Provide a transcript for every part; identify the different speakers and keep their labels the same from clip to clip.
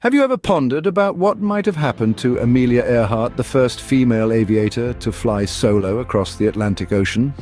Speaker 1: Have you ever pondered about what might have happened to Amelia Earhart, the first female aviator to fly solo across the Atlantic Ocean?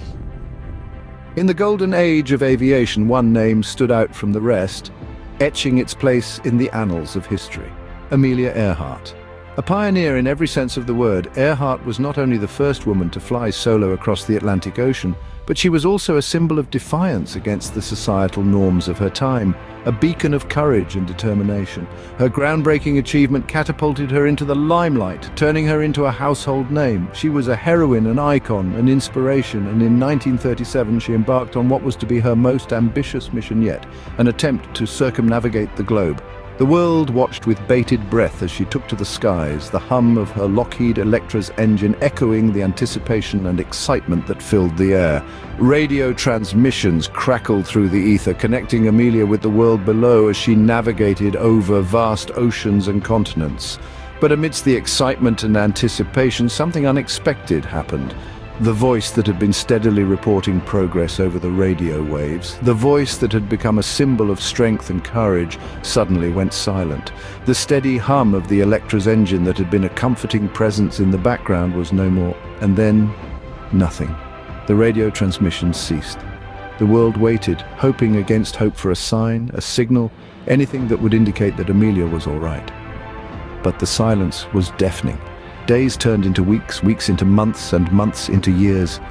Speaker 1: In the golden age of aviation, one name stood out from the rest, etching its place in the annals of history: Amelia Earhart. A pioneer in every sense of the word, Earhart was not only the first woman to fly solo across the Atlantic Ocean, but she was also a symbol of defiance against the societal norms of her time, a beacon of courage and determination. Her groundbreaking achievement catapulted her into the limelight, turning her into a household name. She was a heroine, an icon, an inspiration, and in 1937 she embarked on what was to be her most ambitious mission yet, an attempt to circumnavigate the globe. The world watched with bated breath as she took to the skies, the hum of her Lockheed Electra's engine echoing the anticipation and excitement that filled the air. Radio transmissions crackled through the ether, connecting Amelia with the world below as she navigated over vast oceans and continents. But amidst the excitement and anticipation, something unexpected happened. The voice that had been steadily reporting progress over the radio waves, the voice that had become a symbol of strength and courage, suddenly went silent. The steady hum of the Electra's engine that had been a comforting presence in the background was no more. And then, nothing. The radio transmission ceased. The world waited, hoping against hope for a sign, a signal, anything that would indicate that Amelia was all right. But the silence was deafening. Days turned into weeks, weeks into months, and months into years.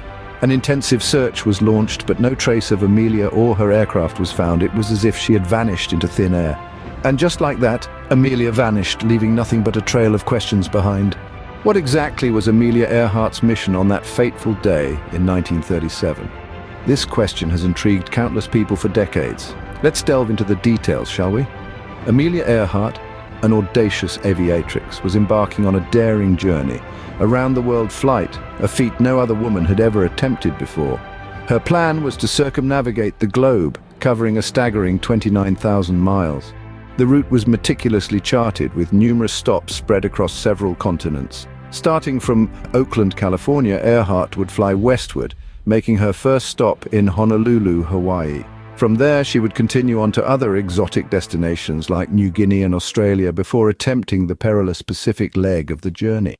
Speaker 1: An intensive search was launched, but no trace of Amelia or her aircraft was found. It was as if she had vanished into thin air. And just like that, Amelia vanished, leaving nothing but a trail of questions behind. What exactly was Amelia Earhart's mission on that fateful day in 1937? This question has intrigued countless people for decades. Let's delve into the details, shall we? Amelia Earhart, an audacious aviatrix, was embarking on a daring journey, a round-the-world flight, a feat no other woman had ever attempted before. Her plan was to circumnavigate the globe, covering a staggering 29,000 miles. The route was meticulously charted, with numerous stops spread across several continents. Starting from Oakland, California, Earhart would fly westward, making her first stop in Honolulu, Hawaii. From there, she would continue on to other exotic destinations like New Guinea and Australia before attempting the perilous Pacific leg of the journey.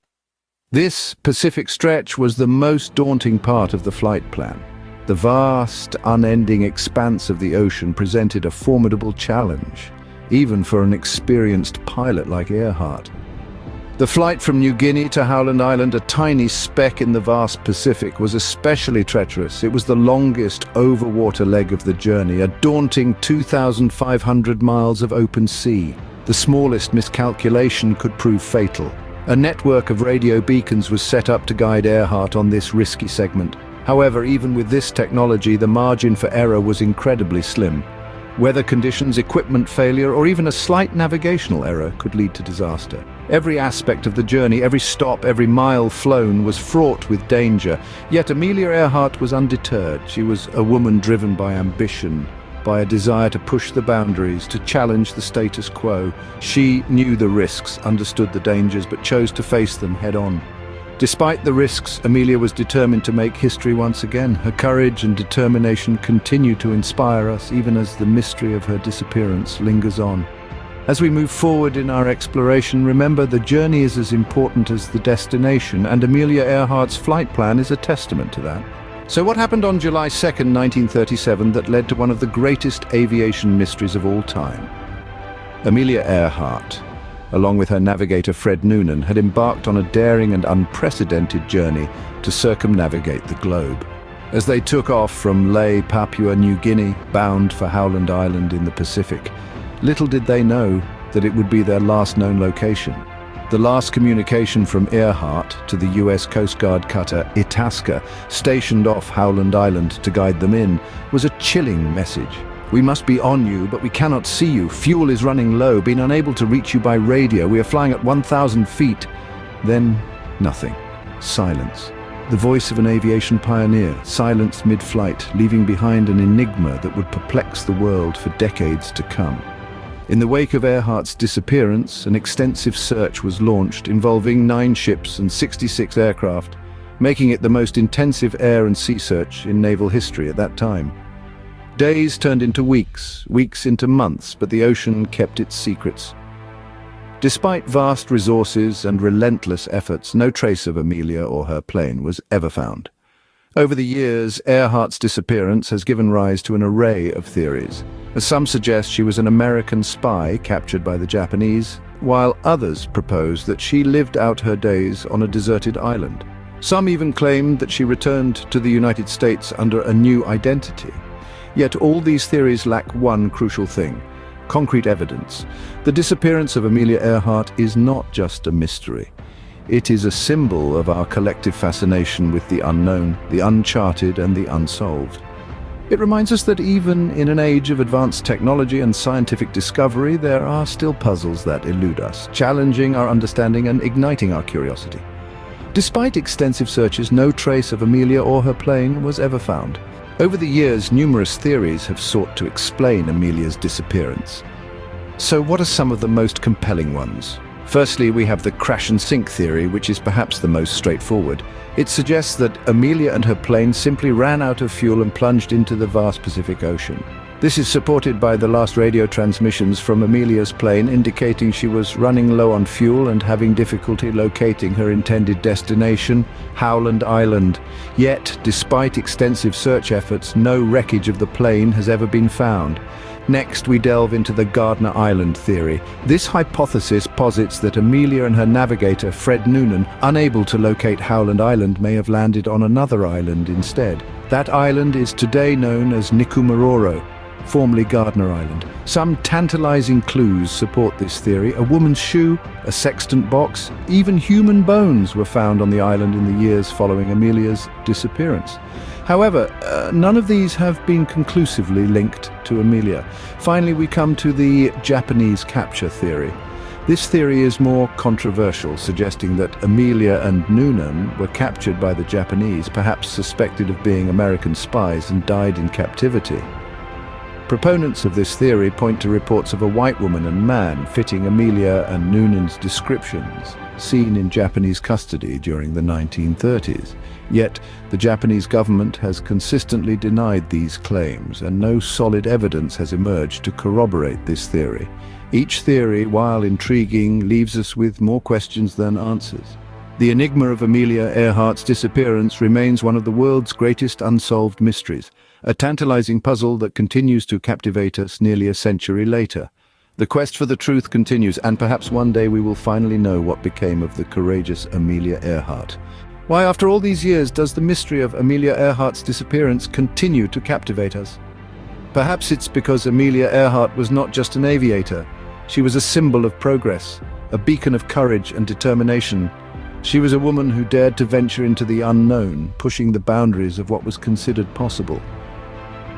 Speaker 1: This Pacific stretch was the most daunting part of the flight plan. The vast, unending expanse of the ocean presented a formidable challenge, even for an experienced pilot like Earhart. The flight from New Guinea to Howland Island, a tiny speck in the vast Pacific, was especially treacherous. It was the longest overwater leg of the journey, a daunting 2,500 miles of open sea. The smallest miscalculation could prove fatal. A network of radio beacons was set up to guide Earhart on this risky segment. However, even with this technology, the margin for error was incredibly slim. Weather conditions, equipment failure, or even a slight navigational error could lead to disaster. Every aspect of the journey, every stop, every mile flown was fraught with danger. Yet Amelia Earhart was undeterred. She was a woman driven by ambition, by a desire to push the boundaries, to challenge the status quo. She knew the risks, understood the dangers, but chose to face them head-on. Despite the risks, Amelia was determined to make history once again. Her courage and determination continue to inspire us, even as the mystery of her disappearance lingers on. As we move forward in our exploration, remember the journey is as important as the destination, and Amelia Earhart's flight plan is a testament to that. So what happened on July 2nd, 1937 that led to one of the greatest aviation mysteries of all time? Amelia Earhart, along with her navigator Fred Noonan, had embarked on a daring and unprecedented journey to circumnavigate the globe. As they took off from Lae, Papua New Guinea, bound for Howland Island in the Pacific, little did they know that it would be their last known location. The last communication from Earhart to the US Coast Guard cutter Itasca, stationed off Howland Island to guide them in, was a chilling message. "We must be on you, but we cannot see you. Fuel is running low, been unable to reach you by radio. We are flying at 1,000 feet. Then, nothing. Silence. The voice of an aviation pioneer, silenced mid-flight, leaving behind an enigma that would perplex the world for decades to come. In the wake of Earhart's disappearance, an extensive search was launched involving 9 ships and 66 aircraft, making it the most intensive air and sea search in naval history at that time. Days turned into weeks, weeks into months, but the ocean kept its secrets. Despite vast resources and relentless efforts, no trace of Amelia or her plane was ever found. Over the years, Earhart's disappearance has given rise to an array of theories. Some suggest she was an American spy captured by the Japanese, while others propose that she lived out her days on a deserted island. Some even claim that she returned to the United States under a new identity. Yet all these theories lack one crucial thing: concrete evidence. The disappearance of Amelia Earhart is not just a mystery. It is a symbol of our collective fascination with the unknown, the uncharted, and the unsolved. It reminds us that even in an age of advanced technology and scientific discovery, there are still puzzles that elude us, challenging our understanding and igniting our curiosity. Despite extensive searches, no trace of Amelia or her plane was ever found. Over the years, numerous theories have sought to explain Amelia's disappearance. So what are some of the most compelling ones? Firstly, we have the crash and sink theory, which is perhaps the most straightforward. It suggests that Amelia and her plane simply ran out of fuel and plunged into the vast Pacific Ocean. This is supported by the last radio transmissions from Amelia's plane indicating she was running low on fuel and having difficulty locating her intended destination, Howland Island. Yet, despite extensive search efforts, no wreckage of the plane has ever been found. Next, we delve into the Gardner Island theory. This hypothesis posits that Amelia and her navigator, Fred Noonan, unable to locate Howland Island, may have landed on another island instead. That island is today known as Nikumaroro, formerly Gardner Island. Some tantalizing clues support this theory. A woman's shoe, a sextant box, even human bones were found on the island in the years following Amelia's disappearance. However, none of these have been conclusively linked to Amelia. Finally, we come to the Japanese capture theory. This theory is more controversial, suggesting that Amelia and Noonan were captured by the Japanese, perhaps suspected of being American spies, and died in captivity. Proponents of this theory point to reports of a white woman and man fitting Amelia and Noonan's descriptions, seen in Japanese custody during the 1930s. Yet, the Japanese government has consistently denied these claims, and no solid evidence has emerged to corroborate this theory. Each theory, while intriguing, leaves us with more questions than answers. The enigma of Amelia Earhart's disappearance remains one of the world's greatest unsolved mysteries, a tantalizing puzzle that continues to captivate us nearly a century later. The quest for the truth continues, and perhaps one day we will finally know what became of the courageous Amelia Earhart. Why, after all these years, does the mystery of Amelia Earhart's disappearance continue to captivate us? Perhaps it's because Amelia Earhart was not just an aviator. She was a symbol of progress, a beacon of courage and determination. She was a woman who dared to venture into the unknown, pushing the boundaries of what was considered possible.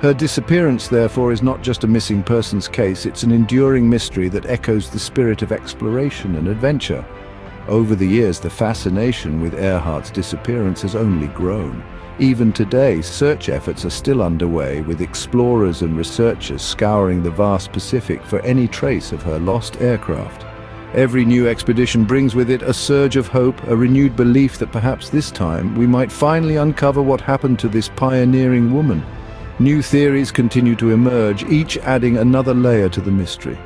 Speaker 1: Her disappearance, therefore, is not just a missing persons case, it's an enduring mystery that echoes the spirit of exploration and adventure. Over the years, the fascination with Earhart's disappearance has only grown. Even today, search efforts are still underway, with explorers and researchers scouring the vast Pacific for any trace of her lost aircraft. Every new expedition brings with it a surge of hope, a renewed belief that perhaps this time we might finally uncover what happened to this pioneering woman. New theories continue to emerge, each adding another layer to the mystery.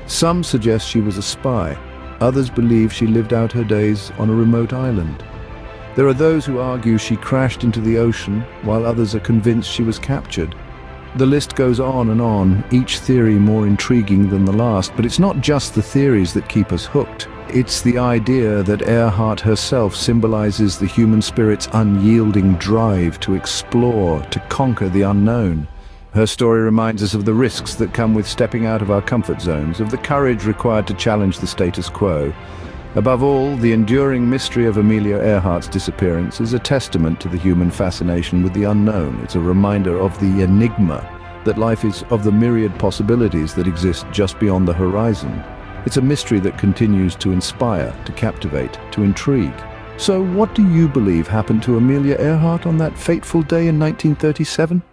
Speaker 1: Some suggest she was a spy. Others believe she lived out her days on a remote island. There are those who argue she crashed into the ocean, while others are convinced she was captured. The list goes on, each theory more intriguing than the last, but it's not just the theories that keep us hooked. It's the idea that Earhart herself symbolizes the human spirit's unyielding drive to explore, to conquer the unknown. Her story reminds us of the risks that come with stepping out of our comfort zones, of the courage required to challenge the status quo. Above all, the enduring mystery of Amelia Earhart's disappearance is a testament to the human fascination with the unknown. It's a reminder of the enigma, that life is of the myriad possibilities that exist just beyond the horizon. It's a mystery that continues to inspire, to captivate, to intrigue. So what do you believe happened to Amelia Earhart on that fateful day in 1937?